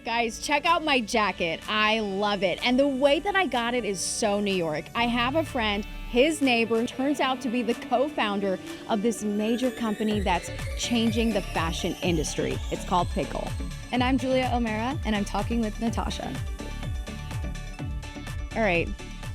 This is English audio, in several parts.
Guys, check out my jacket. I love it. And the way that I got it is so New York. I have a friend, his neighbor turns out to be the co-founder of this major company that's changing the fashion industry. It's called Pickle. And I'm Julia O'Mara, and I'm talking with Natasha. All right,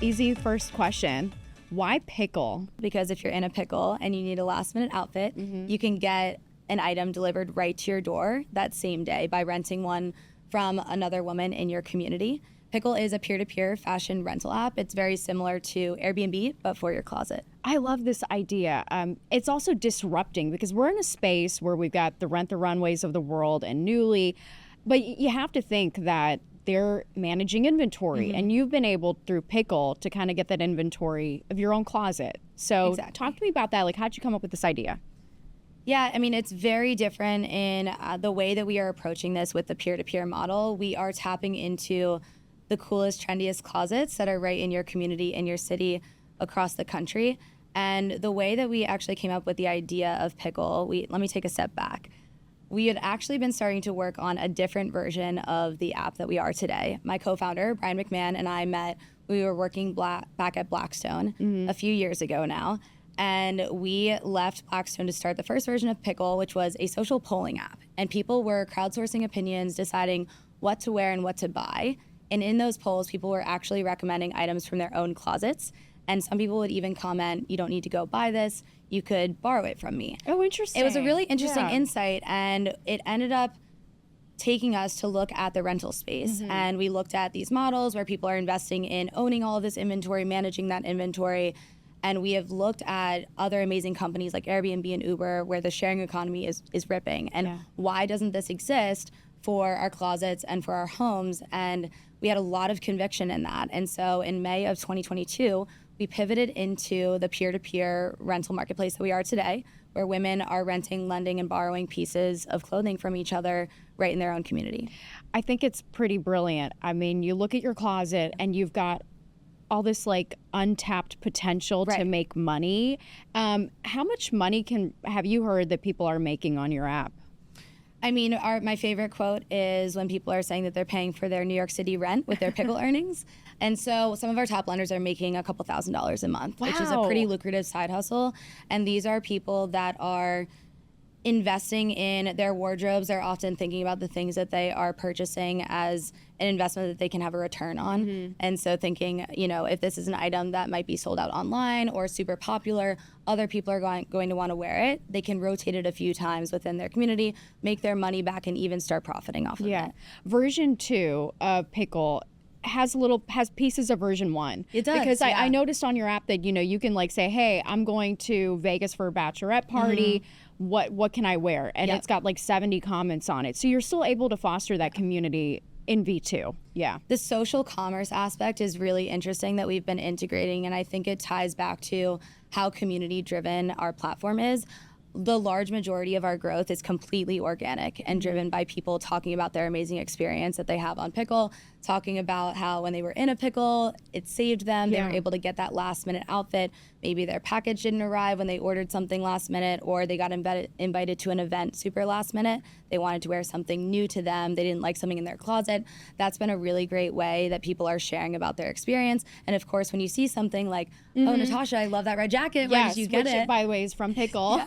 easy first question. Why Pickle? Because if you're in a pickle and you need a last minute outfit, you can get an item delivered right to your door that same day by renting one from another woman in your community. Pickle is a peer-to-peer fashion rental app. It's very similar to Airbnb, but for your closet. I love this idea. It's also disrupting because we're in a space where we've got the Rent the Runways of the world and Nuuly, but you have to think that they're managing inventory, and you've been able through Pickle to kind of get that inventory of your own closet. So talk to me about that. Like, how'd you come up with this idea? Yeah, I mean, it's very different in the way that we are approaching this with the peer-to-peer model. We are tapping into the coolest, trendiest closets that are right in your community, in your city, across the country. And the way that we actually came up with the idea of Pickle, let me take a step back. We had actually been starting to work on a different version of the app that we are today. My co-founder, Brian McMahon, and I met. We were working back at Blackstone a few years ago now. And we left Blackstone to start the first version of Pickle, which was a social polling app. And people were crowdsourcing opinions, deciding what to wear and what to buy. And in those polls, people were actually recommending items from their own closets. And some people would even comment, you don't need to go buy this, you could borrow it from me. Oh, interesting. It was a really interesting insight, and it ended up taking us to look at the rental space. And we looked at these models where people are investing in owning all of this inventory, managing that inventory. And we have looked at other amazing companies like Airbnb and Uber where the sharing economy is ripping. And why doesn't this exist for our closets and for our homes? And we had a lot of conviction in that. And so in May of 2022, we pivoted into the peer-to-peer rental marketplace that we are today, where women are renting, lending, and borrowing pieces of clothing from each other right in their own community. I think it's pretty brilliant. I mean, you look at your closet and you've got all this like untapped potential to make money. How much money have you heard that people are making on your app? I mean, my favorite quote is when people are saying that they're paying for their New York City rent with their Pickle earnings. And so some of our top lenders are making a couple $1,000s a month, which is a pretty lucrative side hustle. And these are people that are investing in their wardrobes. They're often thinking about the things that they are purchasing as an investment that they can have a return on. And so thinking, if this is an item that might be sold out online or super popular, other people are going to want to wear it. They can rotate it a few times within their community, make their money back, and even start profiting off of it. Version 2 of Pickle has pieces of version 1. It does. Because I noticed on your app that, you can like say, hey, I'm going to Vegas for a bachelorette party. What can I wear? And it's got like 70 comments on it. So you're still able to foster that community in V2. Yeah. The social commerce aspect is really interesting that we've been integrating, and I think it ties back to how community driven our platform is. The large majority of our growth is completely organic and driven by people talking about their amazing experience that they have on Pickle, talking about how when they were in a pickle, it saved them. They were able to get that last minute outfit. Maybe their package didn't arrive when they ordered something last minute, or they got invited to an event super last minute. They wanted to wear something new to them. They didn't like something in their closet. That's been a really great way that people are sharing about their experience. And of course, when you see something like, oh, Natasha, I love that red jacket. Where did you get it? By the way, is from Pickle.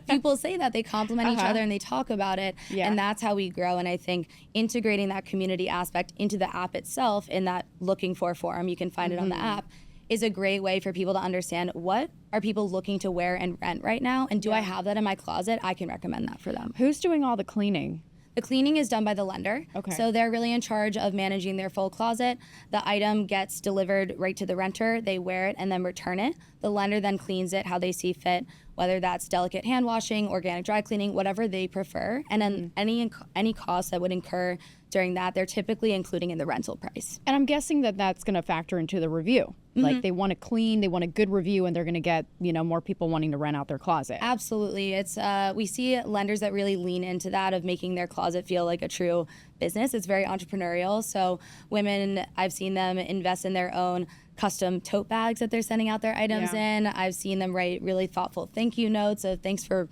People say that. They compliment each other and they talk about it. And that's how we grow. And I think integrating that community aspect into the app itself in that looking for forum, you can find it on the app, is a great way for people to understand what are people looking to wear and rent right now, and do I have that in my closet? I can recommend that for them. Who's doing all the cleaning? The cleaning is done by the lender. Okay. So they're really in charge of managing their full closet. The item gets delivered right to the renter. They wear it and then return it. The lender then cleans it how they see fit, whether that's delicate hand washing, organic dry cleaning, whatever they prefer. And then any costs that would incur during that, they're typically including in the rental price. And I'm guessing that that's going to factor into the review. Like they want to clean, they want a good review, and they're going to get, more people wanting to rent out their closet. Absolutely. It's we see lenders that really lean into that of making their closet feel like a true business. It's very entrepreneurial. So women, I've seen them invest in their own custom tote bags that they're sending out their items in. I've seen them write really thoughtful thank you notes of thanks for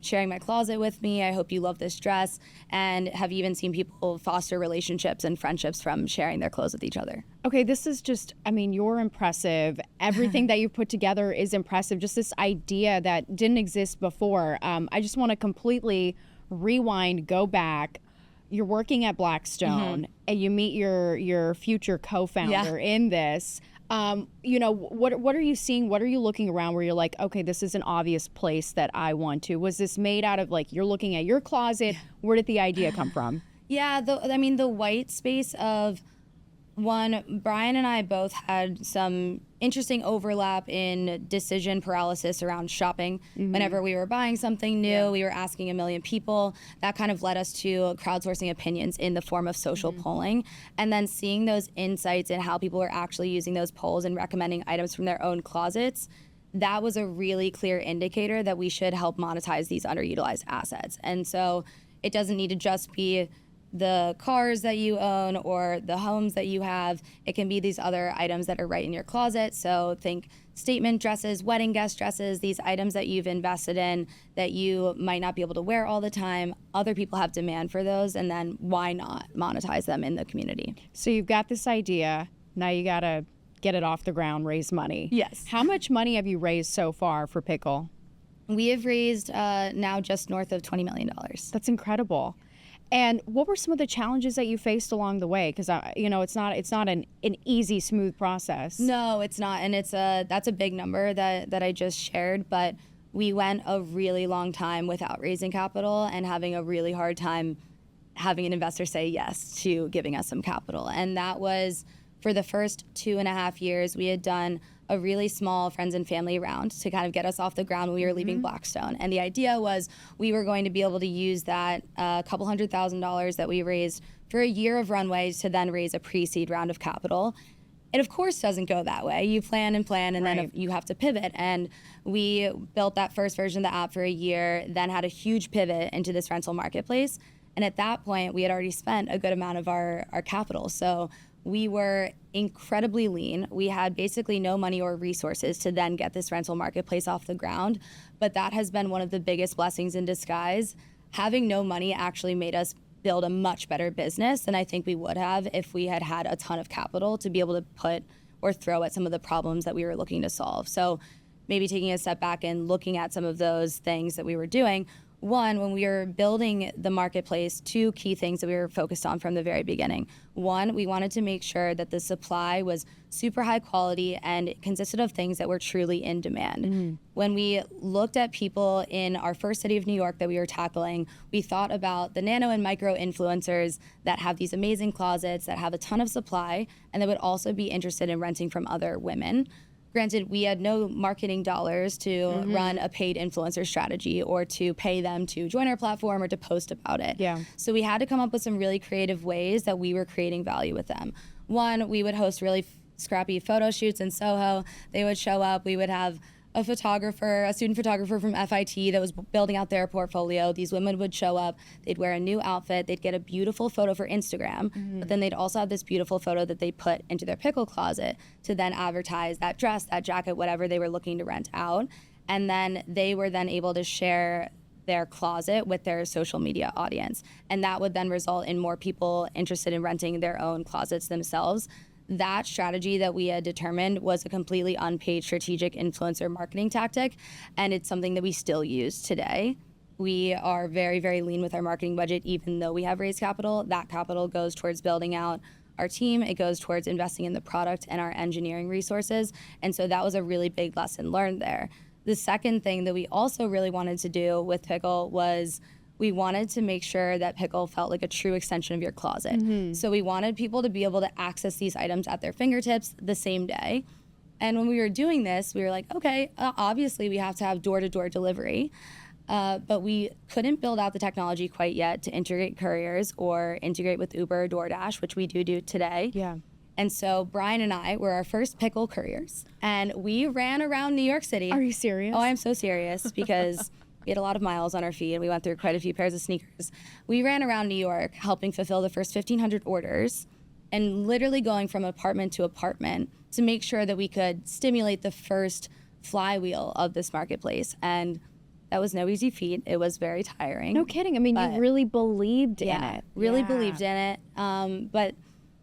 sharing my closet with me. I hope you love this dress. And have even seen people foster relationships and friendships from sharing their clothes with each other. Okay, this is just, you're impressive. Everything that you put together is impressive. Just this idea that didn't exist before. I just want to completely rewind, go back. You're working at Blackstone and you meet your future co-founder in this. What are you seeing? What are you looking around where you're like, okay, this is an obvious place that I want to? Was this made out of you're looking at your closet? Where did the idea come from? Yeah, the white space of one, Brian and I both had some interesting overlap in decision paralysis around shopping. Whenever we were buying something new, we were asking a million people. That kind of led us to crowdsourcing opinions in the form of social polling. And then seeing those insights and how people were actually using those polls and recommending items from their own closets, that was a really clear indicator that we should help monetize these underutilized assets. And so it doesn't need to just be the cars that you own or the homes that you have. It can be these other items that are right in your closet. So think statement dresses, wedding guest dresses, these items that you've invested in that you might not be able to wear all the time. Other people have demand for those, and then why not monetize them in the community? So you've got this idea. Now you got to get it off the ground, raise money. Yes. How much money have you raised so far for Pickle? We have raised now just north of $20 million. That's incredible. And what were some of the challenges that you faced along the way? Because it's not an easy, smooth process. No, it's not, and that's a big number that I just shared. But we went a really long time without raising capital and having a really hard time having an investor say yes to giving us some capital. And that was for the first 2.5 years. We had done a really small friends and family round to kind of get us off the ground when we were leaving Blackstone. And the idea was we were going to be able to use that couple $100,000 that we raised for a year of runway to then raise a pre-seed round of capital. It, of course, doesn't go that way. You plan, and then you have to pivot. And we built that first version of the app for a year, then had a huge pivot into this rental marketplace. And at that point, we had already spent a good amount of our capital. So we were incredibly lean. We had basically no money or resources to then get this rental marketplace off the ground. But that has been one of the biggest blessings in disguise. Having no money actually made us build a much better business than I think we would have if we had had a ton of capital to be able to put or throw at some of the problems that we were looking to solve. So maybe taking a step back and looking at some of those things that we were doing. One, when we were building the marketplace, two key things that we were focused on from the very beginning. One, we wanted to make sure that the supply was super high quality and it consisted of things that were truly in demand. When we looked at people in our first city of New York that we were tackling, we thought about the nano and micro influencers that have these amazing closets, that have a ton of supply, and that would also be interested in renting from other women. Granted, we had no marketing dollars to run a paid influencer strategy or to pay them to join our platform or to post about it. Yeah. So we had to come up with some really creative ways that we were creating value with them. One, we would host really scrappy photo shoots in Soho. They would show up. We would have a student photographer from FIT that was building out their portfolio. These women would show up, they'd wear a new outfit, they'd get a beautiful photo for Instagram, but then they'd also have this beautiful photo that they put into their Pickle closet to then advertise that dress, that jacket, whatever they were looking to rent out. And then they were then able to share their closet with their social media audience. And that would then result in more people interested in renting their own closets themselves. That strategy that we had determined was a completely unpaid strategic influencer marketing tactic, and it's something that we still use today. We are very, very lean with our marketing budget, even though we have raised capital. That capital goes towards building out our team. It goes towards investing in the product and our engineering resources, and so that was a really big lesson learned there. The second thing that we also really wanted to do with Pickle was we wanted to make sure that Pickle felt like a true extension of your closet. So we wanted people to be able to access these items at their fingertips the same day. And when we were doing this, we were like, okay, obviously we have to have door-to-door delivery, but we couldn't build out the technology quite yet to integrate couriers or integrate with Uber or DoorDash, which we do today. Yeah. And so Brian and I were our first Pickle couriers, and we ran around New York City. Are you serious? Oh, I'm so serious because we had a lot of miles on our feet, and we went through quite a few pairs of sneakers. We ran around New York helping fulfill the first 1,500 orders and literally going from apartment to apartment to make sure that we could stimulate the first flywheel of this marketplace. And That was no easy feat. It was very tiring. No kidding. I mean, you really believed in it. Really believed in it. But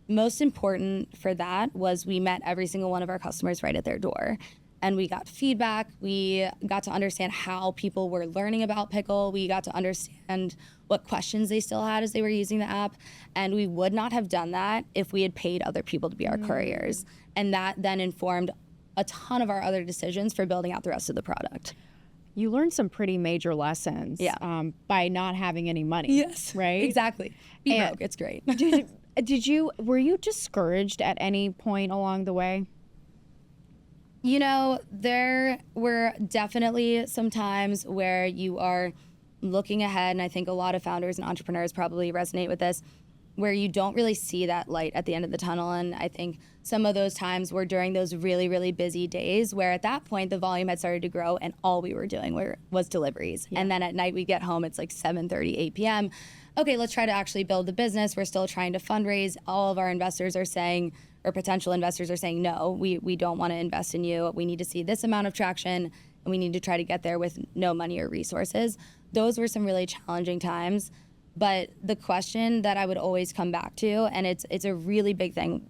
most important for that was we met every single one of our customers right at their door. And we got feedback. We got to understand how people were learning about Pickle. We got to understand what questions they still had as they were using the app. And we would not have done that if we had paid other people to be our couriers. And that then informed a ton of our other decisions for building out the rest of the product. You learned some pretty major lessons by not having any money. Yes. Right? Exactly. Be broke. It's great. Were you discouraged at any point along the way? You know, there were definitely some times where you are looking ahead, and I think a lot of founders and entrepreneurs probably resonate with this, where you don't really see that light at the end of the tunnel. And I think some of those times were during those really, really busy days where at that point the volume had started to grow and all we were doing was deliveries. And then at night we get home, it's like 7:30, 8 p.m. Okay, let's try to actually build the business. We're still trying to fundraise. All of our investors are saying, or potential investors are saying, no, we don't want to invest in you. We need to see this amount of traction and we need to try to get there with no money or resources. Those were some really challenging times. But the question that I would always come back to, and it's a really big thing,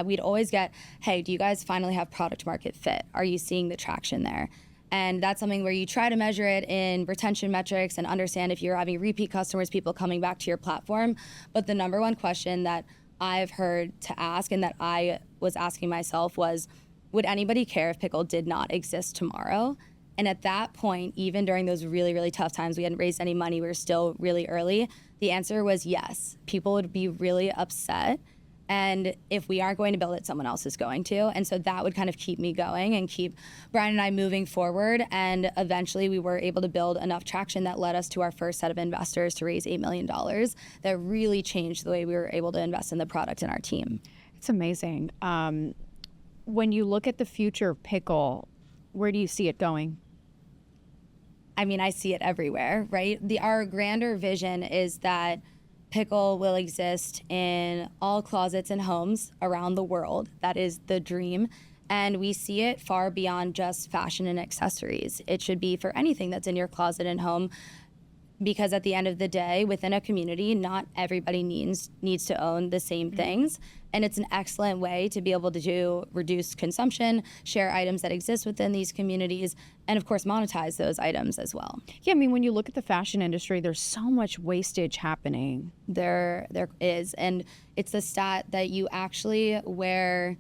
we'd always get, hey, do you guys finally have product market fit? Are you seeing the traction there? And that's something where you try to measure it in retention metrics and understand if you're having repeat customers, people coming back to your platform. But the number one question that I've heard to ask and that I was asking myself was, would anybody care if Pickle did not exist tomorrow? And at that point, even during those really, really tough times, we hadn't raised any money, we were still really early, the answer was yes. People would be really upset. And if we aren't going to build it, someone else is going to. And so that would kind of keep me going and keep Brian and I moving forward. And eventually we were able to build enough traction that led us to our first set of investors to raise $8 million that really changed the way we were able to invest in the product and our team. It's amazing. When you look at the future of Pickle, where do you see it going? I mean, I see it everywhere, right? Our grander vision is that Pickle will exist in all closets and homes around the world. That is the dream. And we see it far beyond just fashion and accessories. It should be for anything that's in your closet and home, because at the end of the day, within a community, not everybody needs to own the same things. And it's an excellent way to be able to reduce consumption, share items that exist within these communities, and of course monetize those items as well. Yeah, I mean, when you look at the fashion industry, there's so much wastage happening. There is, and it's the stat that you actually wear,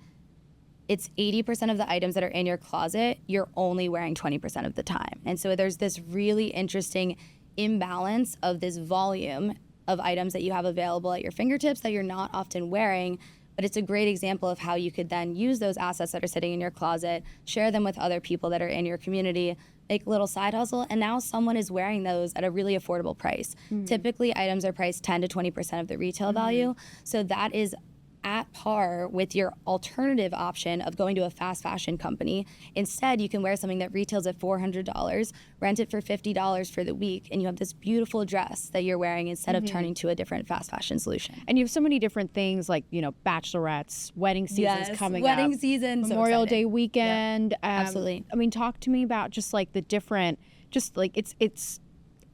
it's 80% of the items that are in your closet, you're only wearing 20% of the time. And so there's this really interesting imbalance of this volume of items that you have available at your fingertips that you're not often wearing. But it's a great example of how you could then use those assets that are sitting in your closet, share them with other people that are in your community, make a little side hustle, and now someone is wearing those at a really affordable price. Typically, items are priced 10 to 20% of the retail value. So that is at par with your alternative option of going to a fast fashion company. Instead, you can wear something that retails at $400, rent it for $50 for the week, and you have this beautiful dress that you're wearing instead of turning to a different fast fashion solution. And you have so many different things like, you know, bachelorettes, wedding seasons coming up. Wedding season, Memorial Day weekend. Absolutely. I mean, talk to me about just like the different, just like it's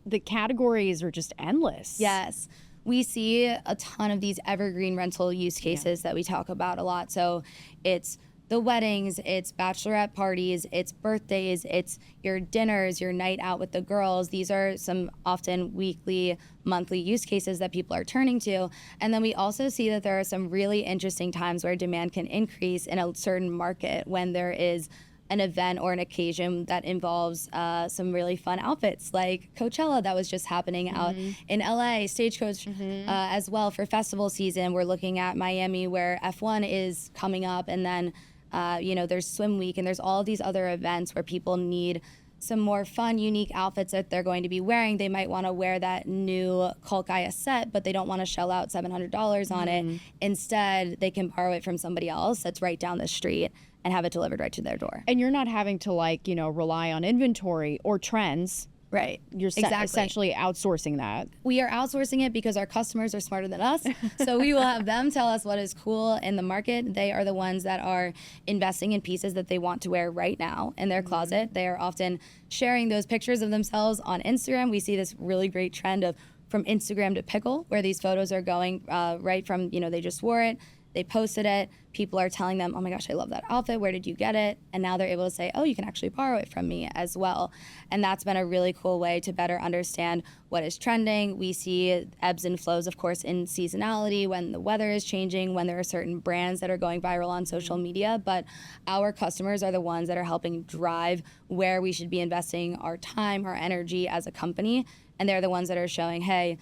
the categories are just endless. Yes. We see a ton of these evergreen rental use cases that we talk about a lot. So it's the weddings, it's bachelorette parties, it's birthdays, it's your dinners, your night out with the girls. These are some often weekly, monthly use cases that people are turning to. And then we also see that there are some really interesting times where demand can increase in a certain market when there is an event or an occasion that involves some really fun outfits, like Coachella that was just happening out in LA, Stagecoach as well for festival season. We're looking at Miami where F1 is coming up, and then there's Swim Week, and there's all these other events where people need some more fun, unique outfits that they're going to be wearing. They might want to wear that new Cult Gaia set, but they don't want to shell out $700 on it. Instead, they can borrow it from somebody else that's right down the street and have it delivered right to their door. And you're not having to rely on inventory or trends. Right. You're essentially outsourcing that. We are outsourcing it because our customers are smarter than us. So we will have them tell us what is cool in the market. They are the ones that are investing in pieces that they want to wear right now in their closet. They are often sharing those pictures of themselves on Instagram. We see this really great trend of from Instagram to Pickle, where these photos are going right from, they just wore it. They posted it. People are telling them, oh my gosh, I love that outfit. Where did you get it? And now they're able to say, oh, you can actually borrow it from me as well. And that's been a really cool way to better understand what is trending. We see ebbs and flows, of course, in seasonality, when the weather is changing, when there are certain brands that are going viral on social media. But our customers are the ones that are helping drive where we should be investing our time, our energy as a company. And they're the ones that are showing, hey,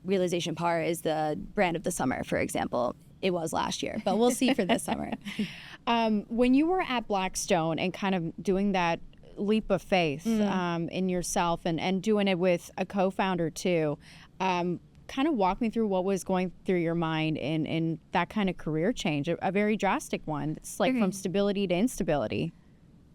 Realization Par is the brand of the summer, for example. It was last year, but we'll see for this summer. When you were at Blackstone and kind of doing that leap of faith in yourself and doing it with a co-founder too, kind of walk me through what was going through your mind in that kind of career change, a very drastic one. It's like from stability to instability.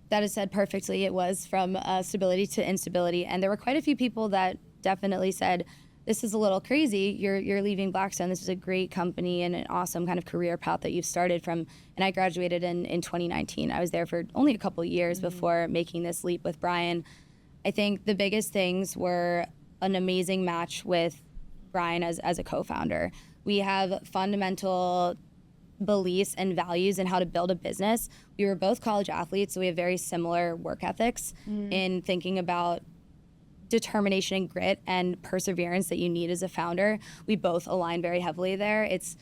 That is said perfectly. It was from stability to instability. And there were quite a few people that definitely said, this is a little crazy. You're leaving Blackstone. This is a great company and an awesome kind of career path that you've started from. And I graduated in 2019. I was there for only a couple years before making this leap with Brian. I think the biggest things were an amazing match with Brian as a co-founder. We have fundamental beliefs and values in how to build a business. We were both college athletes, so we have very similar work ethics in thinking about determination and grit and perseverance that you need as a founder. We both align very heavily there. It's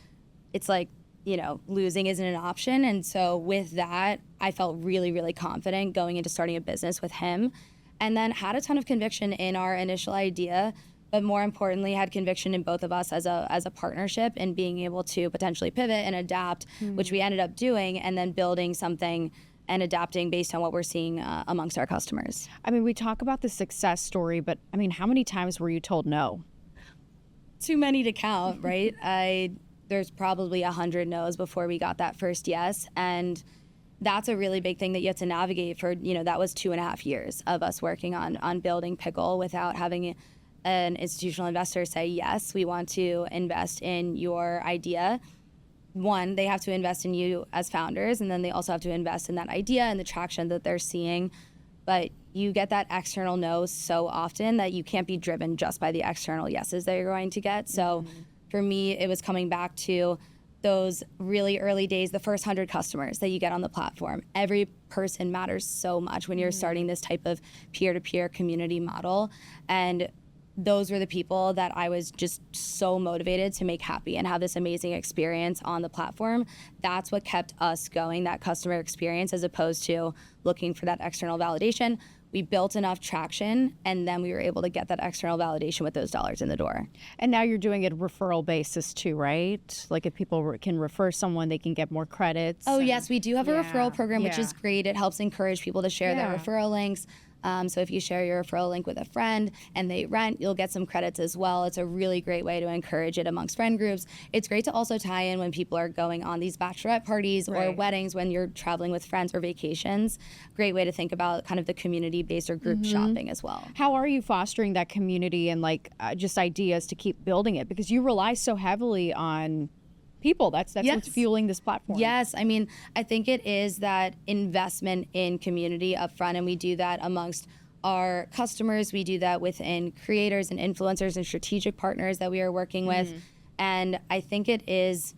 like, losing isn't an option. And so with that, I felt really, really confident going into starting a business with him, and then had a ton of conviction in our initial idea, but more importantly, had conviction in both of us as a partnership and being able to potentially pivot and adapt, which we ended up doing, and then building something and adapting based on what we're seeing amongst our customers. I mean, we talk about the success story, but I mean, how many times were you told no? Too many to count, right? There's probably 100 no's before we got that first yes. And that's a really big thing that you have to navigate for, that was 2.5 years of us working on building Pickle without having an institutional investor say, yes, we want to invest in your idea. One, they have to invest in you as founders, and then they also have to invest in that idea and the traction that they're seeing. But you get that external no so often that you can't be driven just by the external yeses that you're going to get. So for me, it was coming back to those really early days, the first 100 customers that you get on the platform. Every person matters so much when you're starting this type of peer-to-peer community model. And those were the people that I was just so motivated to make happy and have this amazing experience on the platform. That's what kept us going, that customer experience, as opposed to looking for that external validation. We built enough traction, and then we were able to get that external validation with those dollars in the door. And now you're doing it referral basis too, right? Like if people can refer someone, they can get more credits. Oh, yes, we do have a referral program, which is great. It helps encourage people to share their referral links. So if you share your referral link with a friend and they rent, you'll get some credits as well. It's a really great way to encourage it amongst friend groups. It's great to also tie in when people are going on these bachelorette parties or weddings, when you're traveling with friends or vacations. Great way to think about kind of the community-based or group shopping as well. How are you fostering that community and just ideas to keep building it? Because you rely so heavily on people. That's what's fueling this platform. Yes. I mean, I think it is that investment in community up front, and we do that amongst our customers. We do that within creators and influencers and strategic partners that we are working with. And I think it is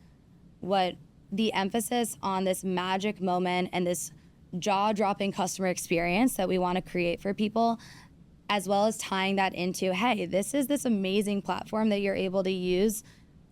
what the emphasis on this magic moment and this jaw-dropping customer experience that we want to create for people, as well as tying that into, hey, this is this amazing platform that you're able to use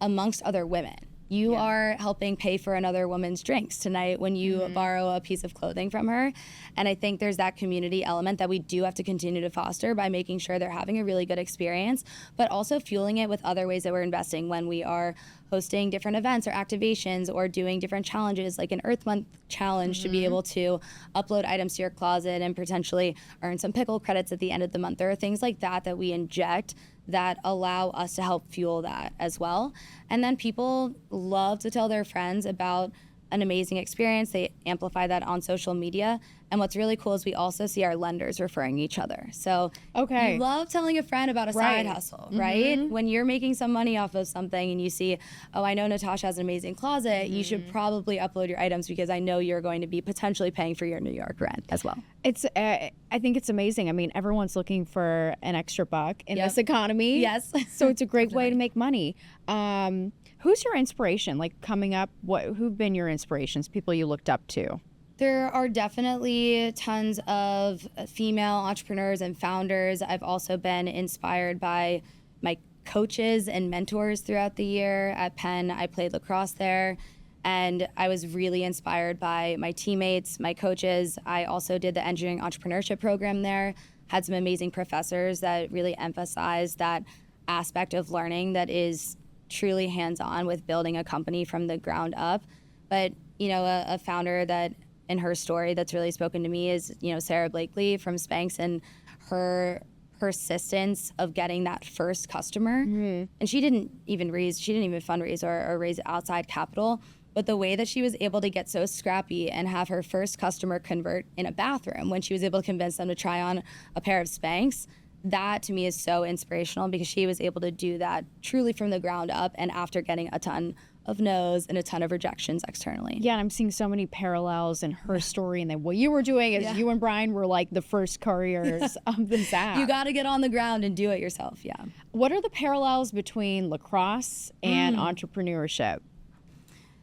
amongst other women. You are helping pay for another woman's drinks tonight when you borrow a piece of clothing from her. And I think there's that community element that we do have to continue to foster by making sure they're having a really good experience, but also fueling it with other ways that we're investing when we are hosting different events or activations or doing different challenges, like an Earth Month challenge to be able to upload items to your closet and potentially earn some Pickle credits at the end of the month. There are things like that that we inject that allow us to help fuel that as well. And then people love to tell their friends about an amazing experience. They amplify that on social media. And what's really cool is we also see our lenders referring each other. So Okay. you love telling a friend about a side hustle, right? When you're making some money off of something and you see, oh, I know Natasha has an amazing closet, you should probably upload your items because I know you're going to be potentially paying for your New York rent as well. It's I think it's amazing. I mean, everyone's looking for an extra buck in this economy. Yes. So it's a great way to make money. Who's your inspiration? Like coming up, who've been your inspirations? People you looked up to? There are definitely tons of female entrepreneurs and founders. I've also been inspired by my coaches and mentors throughout the year. At Penn, I played lacrosse there, and I was really inspired by my teammates, my coaches. I also did the engineering entrepreneurship program there, had some amazing professors that really emphasized that aspect of learning that is truly hands-on with building a company from the ground up. But, you know, a founder that in her story that's really spoken to me is, you know, Sarah Blakely from Spanx, and her persistence of getting that first customer. And she didn't even fundraise or raise outside capital. But the way that she was able to get so scrappy and have her first customer convert in a bathroom when she was able to convince them to try on a pair of Spanx, that to me is so inspirational because she was able to do that truly from the ground up and after getting a ton of no's and a ton of rejections externally. Yeah, and I'm seeing so many parallels in her story, and then what you were doing is you and Brian were like the first couriers of this app. You got to get on the ground and do it yourself, What are the parallels between lacrosse and entrepreneurship?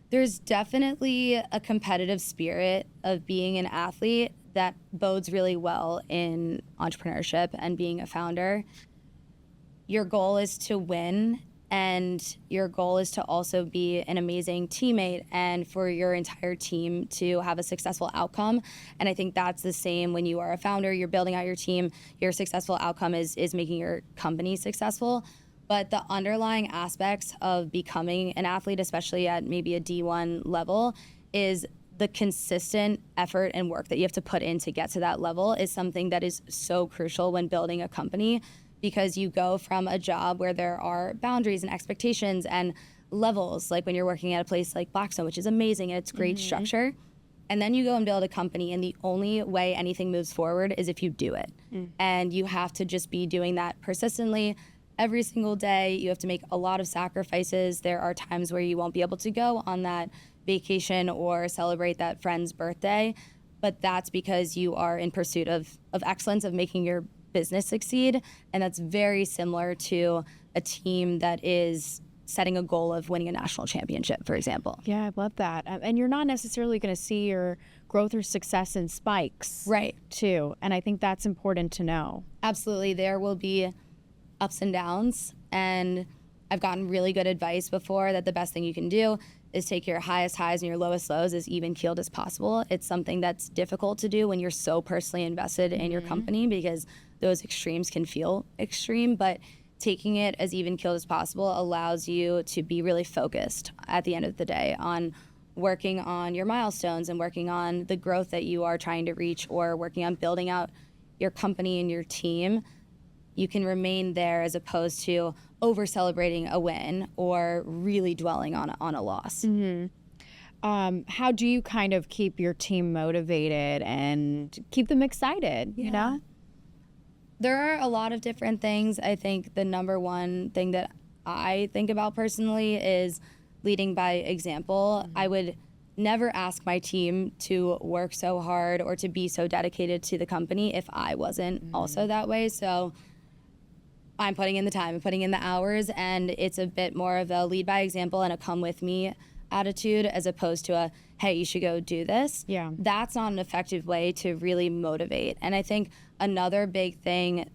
There's definitely a competitive spirit of being an athlete that bodes really well in entrepreneurship and being a founder. Your goal is to win, and your goal is to also be an amazing teammate and for your entire team to have a successful outcome. And I think that's the same when you are a founder. You're building out your team. Your successful outcome is making your company successful. But the underlying aspects of becoming an athlete, especially at maybe a D1 level, is the consistent effort and work that you have to put in to get to that level is something that is so crucial when building a company, because you go from a job where there are boundaries and expectations and levels, like when you're working at a place like Blackstone, which is amazing and it's great structure, and then you go and build a company, and the only way anything moves forward is if you do it. And you have to just be doing that persistently every single day. You have to make a lot of sacrifices. There are times where you won't be able to go on that vacation or celebrate that friend's birthday, but that's because you are in pursuit of excellence, of making your business succeed. And that's very similar to a team that is setting a goal of winning a national championship, for example. Yeah, I love that. And you're not necessarily going to see your growth or success in spikes. Right. Too. And I think that's important to know. Absolutely. There will be ups and downs. And I've gotten really good advice before that the best thing you can do is take your highest highs and your lowest lows as even keeled as possible. It's something that's difficult to do when you're so personally invested in your company, because those extremes can feel extreme, but taking it as even keeled as possible allows you to be really focused at the end of the day on working on your milestones and working on the growth that you are trying to reach, or working on building out your company and your team. You can remain there as opposed to over celebrating a win or really dwelling on a loss. How do you kind of keep your team motivated and keep them excited, you know? There are a lot of different things. I think the number one thing that I think about personally is leading by example. I would never ask my team to work so hard or to be so dedicated to the company if I wasn't also that way. So I'm putting in the time, I'm putting in the hours, and it's a bit more of a lead by example and a come with me attitude as opposed to a, hey, you should go do this. Yeah. That's not an effective way to really motivate. And I think another big thing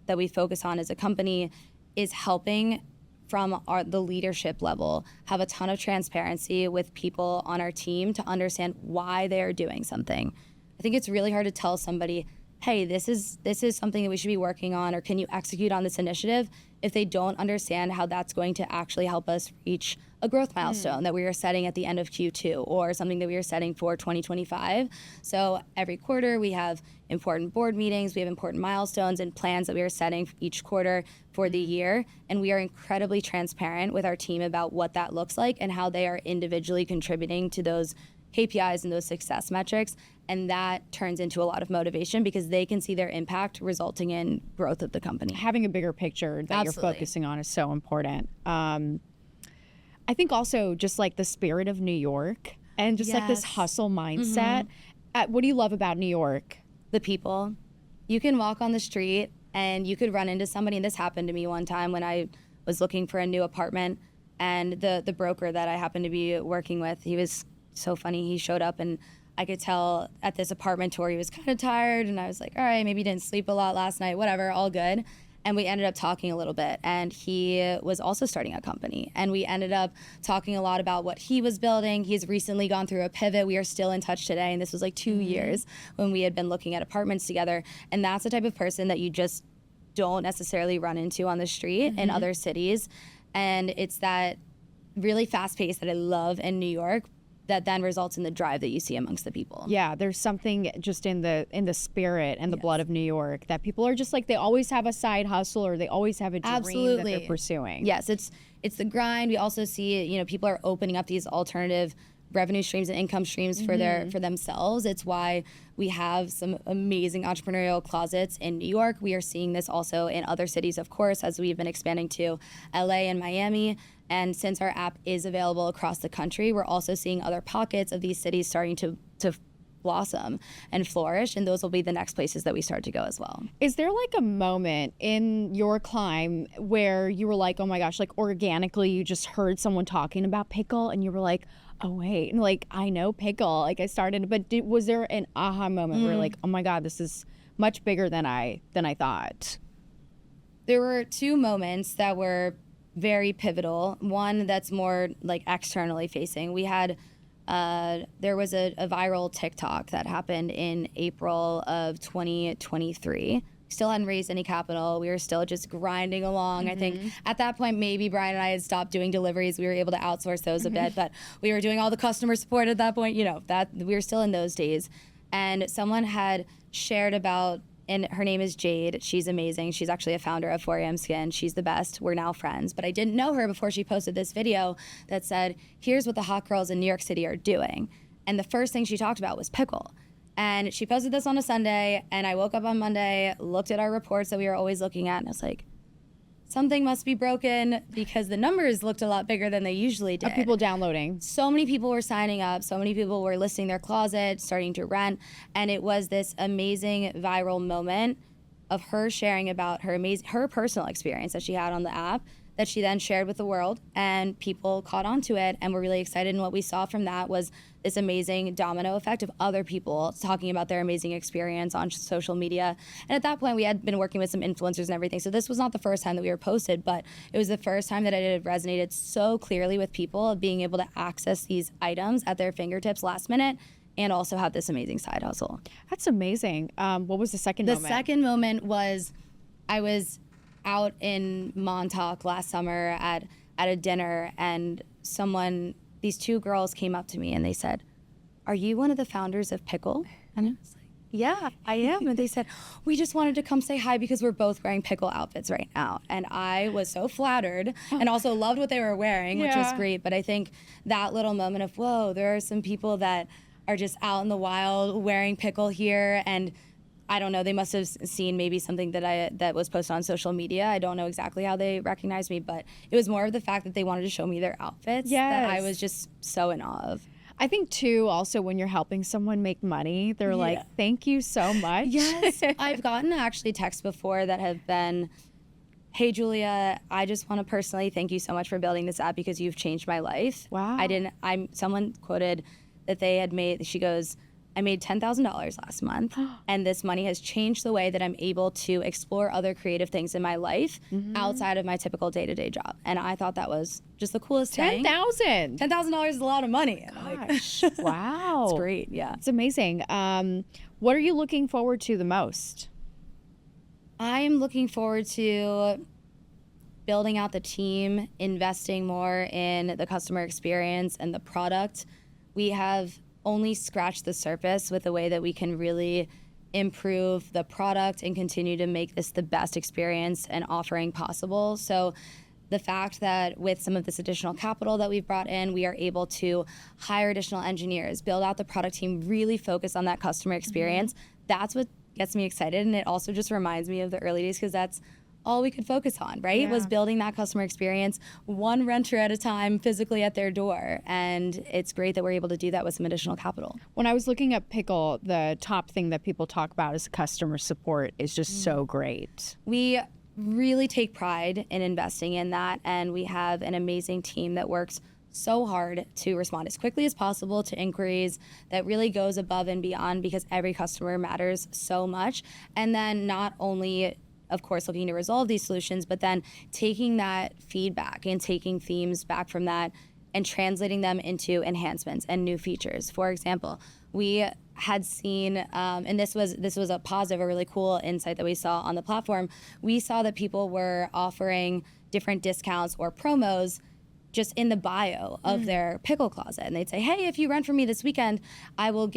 that we focus on as a company is helping from the leadership level have a ton of transparency with people on our team to understand why they are doing something. I think it's really hard to tell somebody, hey, this is something that we should be working on, or can you execute on this initiative, if they don't understand how that's going to actually help us reach a growth milestone that we are setting at the end of Q2, or something that we are setting for 2025. So every quarter we have important board meetings, we have important milestones and plans that we are setting each quarter for the year, and we are incredibly transparent with our team about what that looks like and how they are individually contributing to those KPIs and those success metrics. And that turns into a lot of motivation because they can see their impact resulting in growth of the company. Having a bigger picture that you're focusing on is so important. I think also just like the spirit of New York and just like this hustle mindset. What do you love about New York? The people. You can walk on the street and you could run into somebody. And this happened to me one time when I was looking for a new apartment. And the broker that I happened to be working with, he was so funny. He showed up and I could tell at this apartment tour he was kind of tired. And I was like, all right, maybe you didn't sleep a lot last night, whatever, all good. And we ended up talking a little bit. And he was also starting a company. And we ended up talking a lot about what he was building. He's recently gone through a pivot. We are still in touch today. And this was like 2 years when we had been looking at apartments together. And that's the type of person that you just don't necessarily run into on the street in other cities. And it's that really fast pace that I love in New York that then results in the drive that you see amongst the people. Yeah, there's something just in the spirit and the blood of New York that people are just like, they always have a side hustle or they always have a dream that they're pursuing. Yes, it's the grind. We also see, you know, people are opening up these alternative revenue streams and income streams for themselves. It's why we have some amazing entrepreneurial closets in New York. We are seeing this also in other cities, of course, as we've been expanding to LA and Miami. And since our app is available across the country, we're also seeing other pockets of these cities starting to blossom and flourish, and those will be the next places that we start to go as well. Is there like a moment in your climb where you were like, oh my gosh, like organically you just heard someone talking about Pickle and you were like, oh wait, and like I know Pickle, like I started, but was there an aha moment where like, oh my God, this is much bigger than I thought? There were two moments that were very pivotal. One that's more like externally facing. We had there was a viral TikTok that happened in April of 2023. Still hadn't raised any capital. We were still just grinding along. I think at that point, maybe Brian and I had stopped doing deliveries. We were able to outsource those a bit, but we were doing all the customer support at that point. You know, that we were still in those days. And someone had shared about, and her name is Jade. She's amazing. She's actually a founder of 4am Skin. She's the best. We're now friends. But I didn't know her before she posted this video that said, here's what the hot girls in New York City are doing. And the first thing she talked about was Pickle. And she posted this on a Sunday, and I woke up on Monday, looked at our reports that we were always looking at, and I was like, something must be broken because the numbers looked a lot bigger than they usually did. Of people downloading. So many people were signing up. So many people were listing their closet, starting to rent. And it was this amazing viral moment of her sharing about her personal experience that she had on the app that she then shared with the world, and people caught on to it and were really excited. And what we saw from that was this amazing domino effect of other people talking about their amazing experience on social media. And at that point, we had been working with some influencers and everything. So this was not the first time that we were posted, but it was the first time that it had resonated so clearly with people of being able to access these items at their fingertips last minute and also have this amazing side hustle. That's amazing. What was the second moment? The second moment was I was out in Montauk last summer at a dinner, and these two girls came up to me and they said, are you one of the founders of Pickle? And I was like, yeah, I am. And they said, we just wanted to come say hi because we're both wearing Pickle outfits right now. And I was so flattered and also loved what they were wearing, which was great. But I think that little moment of, whoa, there are some people that are just out in the wild wearing Pickle here, and I don't know, they must have seen maybe something that was posted on social media. I don't know exactly how they recognized me, but it was more of the fact that they wanted to show me their outfits that I was just so in awe of. I think too, also when you're helping someone make money, they're like, thank you so much. Yes. I've gotten actually texts before that have been, hey Julia, I just want to personally thank you so much for building this app because you've changed my life. Wow. Someone quoted that they had made, she goes, I made $10,000 last month, and this money has changed the way that I'm able to explore other creative things in my life outside of my typical day-to-day job. And I thought that was just the coolest thing. $10,000. $10,000 is a lot of money. Gosh, wow. It's great, yeah. It's amazing. What are you looking forward to the most? I'm looking forward to building out the team, investing more in the customer experience and the product. We have only scratch the surface with the way that we can really improve the product and continue to make this the best experience and offering possible. So the fact that with some of this additional capital that we've brought in, we are able to hire additional engineers, build out the product team, really focus on that customer experience. That's what gets me excited. And it also just reminds me of the early days, because that's all we could focus on, right? Yeah. Was building that customer experience one renter at a time physically at their door. And it's great that we're able to do that with some additional capital. When I was looking at Pickle, the top thing that people talk about is customer support is just so great. We really take pride in investing in that, and we have an amazing team that works so hard to respond as quickly as possible to inquiries, that really goes above and beyond, because every customer matters so much. And then not only, of course, looking to resolve these solutions, but then taking that feedback and taking themes back from that and translating them into enhancements and new features. For example, we had seen, and this was a positive, a really cool insight that we saw on the platform. We saw that people were offering different discounts or promos just in the bio of their Pickle closet, and they'd say, "Hey, if you rent from me this weekend, I will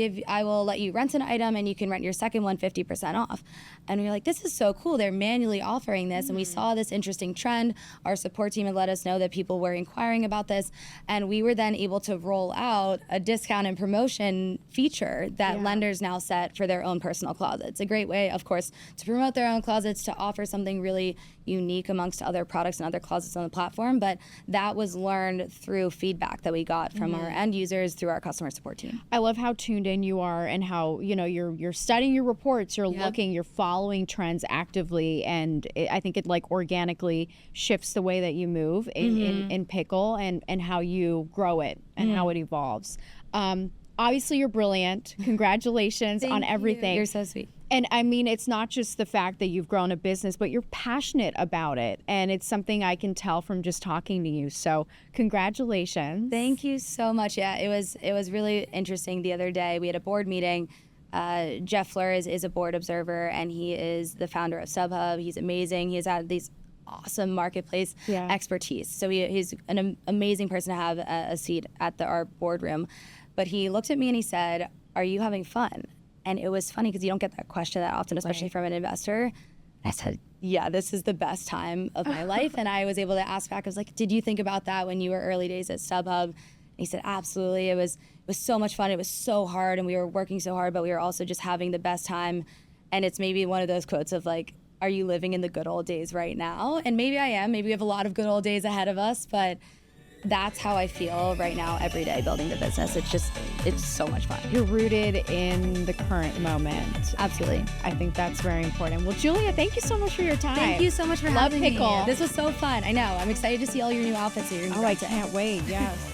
let you rent an item, and you can rent your second one 50% off." And we were like, "This is so cool." They're manually offering this, and we saw this interesting trend. Our support team had let us know that people were inquiring about this, and we were then able to roll out a discount and promotion feature that lenders now set for their own personal closets. A great way, of course, to promote their own closets, to offer something really unique amongst other products and other closets on the platform. But that was learned through feedback that we got from our end users through our customer support team. I love how tuned in you are, and how you're studying your reports, you're looking, you're following trends actively, and I think it like organically shifts the way that you move in Pickle, and how you grow it and how it evolves. Obviously, you're brilliant. Congratulations on everything. You're so sweet. And I mean, it's not just the fact that you've grown a business, but you're passionate about it. And it's something I can tell from just talking to you. So congratulations. Thank you so much. Yeah, it was really interesting the other day. We had a board meeting. Jeff Fleur is a board observer, and he is the founder of SubHub. He's amazing. He's had these awesome marketplace expertise. So he's an amazing person to have a seat at our boardroom. But he looked at me and he said, "Are you having fun?" And it was funny because you don't get that question that often, especially from an investor. I said, "Yeah, this is the best time of my life." And I was able to ask back, I was like, "Did you think about that when you were early days at StubHub?" And he said, "Absolutely. It was so much fun. It was so hard, and we were working so hard, but we were also just having the best time." And it's maybe one of those quotes of like, are you living in the good old days right now? And maybe I am. Maybe we have a lot of good old days ahead of us, but that's how I feel right now every day building the business. It's so much fun. You're rooted in the current moment. Absolutely. I think that's very important. Well, Julia, thank you so much for your time. Thank you so much for Love having Pickle. me. This was so fun. I know. I'm excited to see all your new outfits that you're going to I can't wait. Yes.